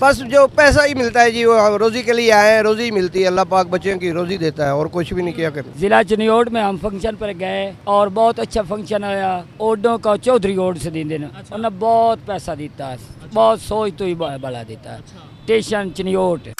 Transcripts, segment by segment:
बस जो पैसा ही मिलता है जी, वो रोज़ी के लिए आए हैं, रोज़ी मिलती है, अल्लाह पाक बच्चों की रोज़ी देता है और कुछ भी नहीं किया करें। जिला चनियोट में हम फंक्शन पर गए और बहुत अच्छा फंक्शन आया। ओडों का चौधरी ओड से दिन उन्हें बहुत पैसा देता है, बहुत सोच तो ही बड़ा देता है। स्टेशन चनियोट।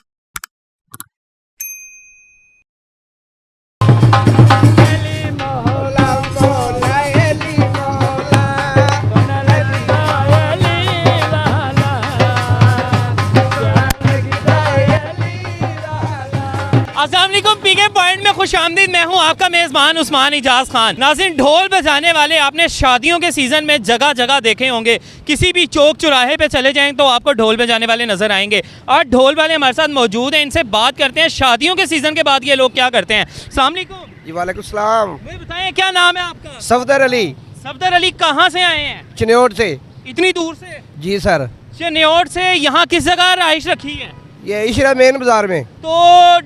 अस्सलामुअलैकुम, पीके पॉइंट में खुश आमदीद। मैं हूं आपका मेज़बान उस्मान इजाज़ खान। नाज़रीन, ढोल बजाने वाले आपने शादियों के सीज़न में जगह जगह देखे होंगे। किसी भी चौक चौराहे पे चले जाएं तो आपको ढोल बजाने वाले नज़र आएंगे। और ढोल वाले हमारे साथ मौजूद हैं, इनसे बात करते हैं शादियों के सीज़न के बाद ये लोग क्या करते हैं। अस्सलामुअलैकुम जी वालेकुम सलाम। मुझे बताएं, क्या नाम है आपका? सफदर अली, सफदर अली। कहाँ से आए हैं? चनियोट से। इतनी दूर से? जी सर। चनियोट से यहाँ किस जगह रहाइश रखी है? ये इशरा मेन बाजार में। तो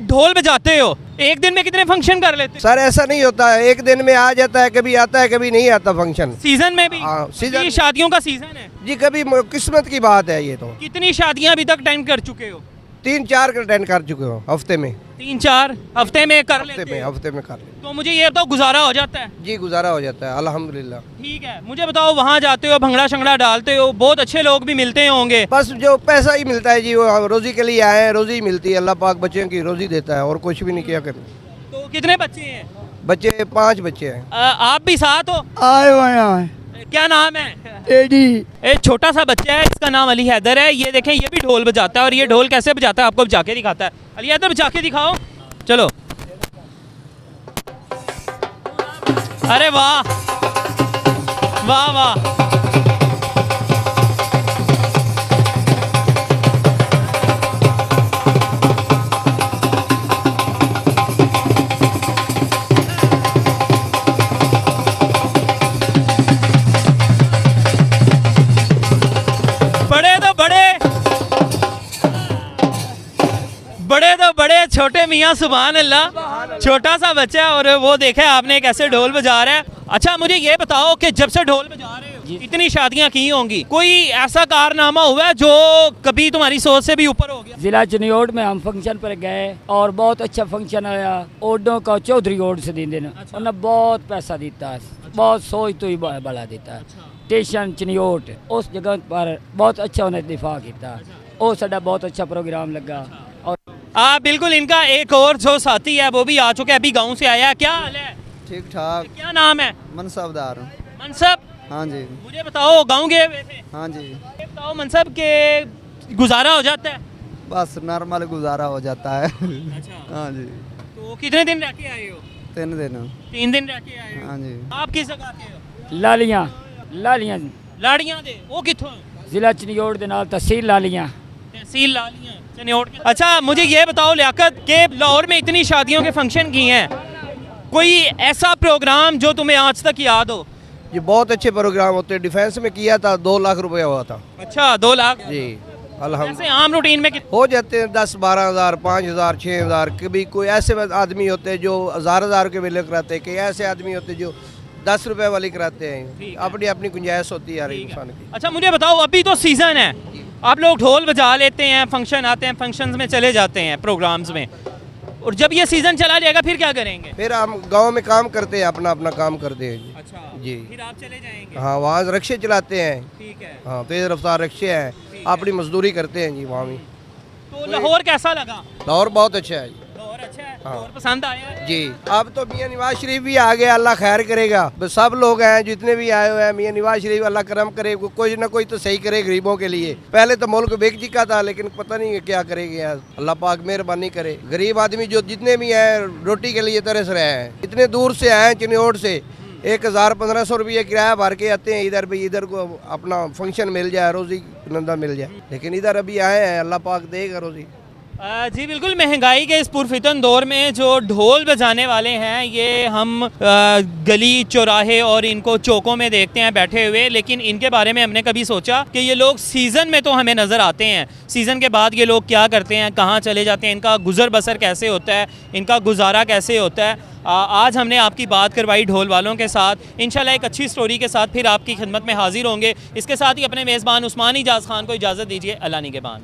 ढोल बजाते हो, एक दिन में कितने फंक्शन कर लेते हो? सर ऐसा नहीं होता है, एक दिन में आ जाता है, कभी आता है कभी नहीं आता फंक्शन। सीजन में भी? हाँ, सीजन। ये शादियों का सीजन है जी, कभी किस्मत की बात है ये तो। कितनी शादियां अभी तक अटेंड कर चुके हो? 3-4 अटेंड कर चुके हो हफ्ते में। 3-4 हफ्ते में कर लेते हो? हफ्ते में कर लेते। तो मुझे ये बताओ, गुजारा हो जाता है? जी गुजारा हो जाता है अल्हम्दुलिल्लाह। ठीक है, मुझे बताओ, वहाँ जाते हो, भंगड़ा शंगड़ा डालते हो, बहुत अच्छे लोग भी मिलते होंगे। बस जो पैसा ही मिलता है जी, वो रोज़ी के लिए आए हैं, रोज़ी मिलती है, अल्लाह पाक बच्चों की रोज़ी देता है और कुछ भी नहीं किया करें। तो कितने बच्चे हैं? बच्चे 5 बच्चे हैं। आप भी साथ हो? आए हुए क्या नाम है? टेडी। एक छोटा सा बच्चा है, इसका नाम अली हैदर है। ये देखें, ये भी ढोल बजाता है और ये ढोल कैसे बजाता है आपको बजा के दिखाता है। अली हैदर, बजा के दिखाओ। चलो। अरे वाह वाह वाह। बड़े तो बड़े, छोटे मियाँ सुभान अल्लाह। छोटा सा बच्चा है और वो देखा है आपने कैसे ढोल बजा रहा है। अच्छा, मुझे ये बताओ कि जब से ढोल बजा रहे हो, इतनी शादियां की होंगी, कोई ऐसा कारनामा हुआ है जो कभी तुम्हारी सोच से भी ऊपर हो गया? जिला चनियोट में हम फंक्शन पर गए और बहुत अच्छा फंक्शन आया। ओडों का चौधरी ओड से दिन उन्हें बहुत पैसा देता है, बहुत सोच तो ही बड़ा देता है। स्टेशन चनियोट, उस जगह पर बहुत अच्छा उन्हें दिफा किया। वो साडा बहुत अच्छा प्रोग्राम लगा। और बिल्कुल, इनका एक और जो साथी है वो भी आ चुका है, अभी गाँव से आया है। क्या हाल है? ठीक ठाक। क्या नाम है? मनसबदार। मनसब। हाँ जी। मुझे बताओ, गाँव गए हुए थे? हाँ जी। ये बताओ मनसब के गुजारा हो जाता है? बस नॉर्मल गुजारा हो जाता है। अच्छा। हाँ जी। तो कितने दिन रह के आए हो? 3 दिन। 3 दिन रह के आए हो? हाँ जी। आप किस जगह के हो? लालियां लालियां लाड़ियां दे, वो कित्थों? जिला चनियोट के नाल तहसील लालियां। तहसील लालियां, चनियोट के। अच्छा, मुझे ये बताओ लियाकत, के लाहौर में इतनी शादियों के फंक्शन किए हैं, कोई ऐसा प्रोग्राम जो तुम्हें आज तक याद हो? ये बहुत अच्छे प्रोग्राम होते हैं। डिफेंस में किया था, 2 लाख रुपया हुआ था। अच्छा, 2 लाख? जी ऐसे अल्हम्दुलिल्लाह। आम रूटीन में हो जाते हैं 10-12 हज़ार, 5 हज़ार, 6 हज़ार। कभी कोई ऐसे आदमी होते हैं जो हज़ार के बिल कराते हैं, कई ऐसे आदमी होते हैं जो 10 रुपए वाली कराते हैं। अपनी अपनी गुंजाइश होती है हर इंसान की। अच्छा, मुझे बताओ, अभी तो सीज़न है, आप लोग ढोल बजा लेते हैं, फंक्शन आते हैं, फंक्शंस में चले जाते हैं, प्रोग्राम्स में, और जब ये सीज़न चला जाएगा फिर क्या करेंगे? फिर हम गांव में काम करते हैं, अपना अपना काम करते हैं जी। अच्छा जी। फिर आप चले जाएंगे? हाँ, वहाँ रिक्शे चलाते हैं। ठीक है। हाँ, तेज़ रफ्तार रिक्शे हैं, अपनी मजदूरी करते हैं जी वहाँ भी। तो लाहौर कैसा लगा? लाहौर बहुत अच्छा है जी। लाहौर अच्छा है? हाँ। लाहौर पसंद आया? जी। अब तो मियाँ नवाज शरीफ भी आ गया, अल्लाह खैर करेगा। बस सब लोग हैं जितने भी आए हुए हैं, मियाँ नवाज शरीफ अल्लाह करम करे, कोई ना कोई तो सही करे गरीबों के लिए। पहले तो मुल्क बेच चुका था, लेकिन पता नहीं क्या करेंगे। अल्लाह पाक मेहरबानी करे। गरीब आदमी जो जितने भी हैं रोटी के लिए तरस रहे हैं, इतने दूर से आए हैं चनियोट से, 1000-1500 रुपये किराया भर के आते हैं इधर भी, इधर को अपना फंक्शन मिल जाए, रोजी नंदा मिल जाए। लेकिन इधर अभी आए हैं, अल्लाह पाक देगा रोजी। जी बिल्कुल, महंगाई के इस पुरफितन दौर में जो ढोल बजाने वाले हैं, ये हम गली चौराहे और इनको चौकों में देखते हैं बैठे हुए, लेकिन इनके बारे में हमने कभी सोचा कि ये लोग सीज़न में तो हमें नज़र आते हैं, सीज़न के बाद ये लोग क्या करते हैं, कहाँ चले जाते हैं, इनका गुज़र बसर कैसे होता है, इनका गुजारा कैसे होता है। आज हमने आपकी बात करवाई ढोल वालों के साथ। इंशाल्लाह एक अच्छी स्टोरी के साथ फिर आपकी खिदमत में हाजिर होंगे। इसके साथ ही अपने मेज़बान उस्मान इजाज़ खान को इजाज़त दीजिए। अल्लाह निगहबान।